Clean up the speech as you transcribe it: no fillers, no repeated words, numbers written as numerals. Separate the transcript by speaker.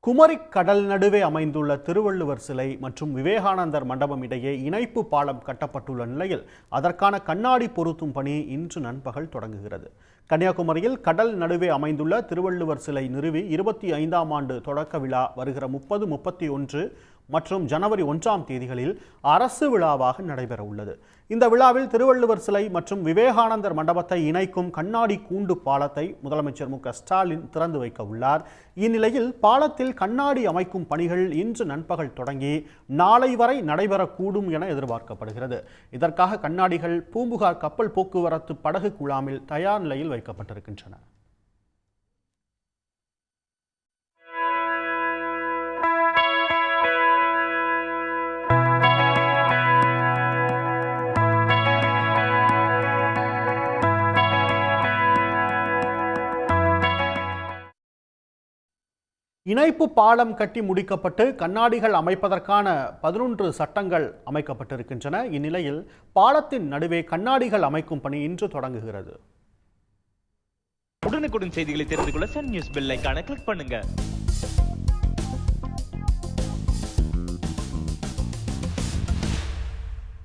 Speaker 1: குமரி கடல் நடுவே அமைந்துள்ள திருவள்ளுவர் சிலை மற்றும் விவேகானந்தர் மண்டபம் இடையே இணைப்பு பாலம் கட்டப்பட்டுள்ள நிலையில் அதற்கான கண்ணாடி பொருத்தும் பணி இன்று நண்பகல் தொடங்குகிறது. கன்னியாகுமரியில் கடல் நடுவே அமைந்துள்ள திருவள்ளுவர் சிலை நிறுவி 25ஆம் ஆண்டு தொடக்க விழா வருகிற 30, 31 மற்றும் ஜனவரி 1ஆம் தேதிகளில் அரசு விழாவாக நடைபெற உள்ளது. இந்த விழாவில் திருவள்ளுவர் சிலை மற்றும் விவேகானந்தர் மண்டபத்தை இணைக்கும் கண்ணாடி கூண்டு பாலத்தை முதலமைச்சர் மு.க.ஸ்டாலின் திறந்து வைக்க உள்ளார். இந்நிலையில் பாலத்தில் கண்ணாடி அமைக்கும் பணிகள் இன்று நண்பகல் தொடங்கி நாளை வரை நடைபெறக்கூடும் என எதிர்பார்க்கப்படுகிறது. இதற்காக கண்ணாடிகள் பூம்புகார் கப்பல் போக்குவரத்து படகு குழாமில் தயார் நிலையில் வைக்கப்பட்டிருக்கின்றன. இணைப்பு பாலம் கட்டி முடிக்கப்பட்டு கண்ணாடிகள் அமைப்பதற்கான 11 சட்டங்கள் அமைக்கப்பட்டிருக்கின்றன. இந்நிலையில் பாலத்தின் நடுவே கண்ணாடிகள் அமைக்கும் பணி இன்று தொடங்குகிறது.
Speaker 2: உடனுக்குடன் செய்திகளை தெரிந்து கொள்ள சன் நியூஸ் பெல் ஐகானை கிளிக் பண்ணுங்க.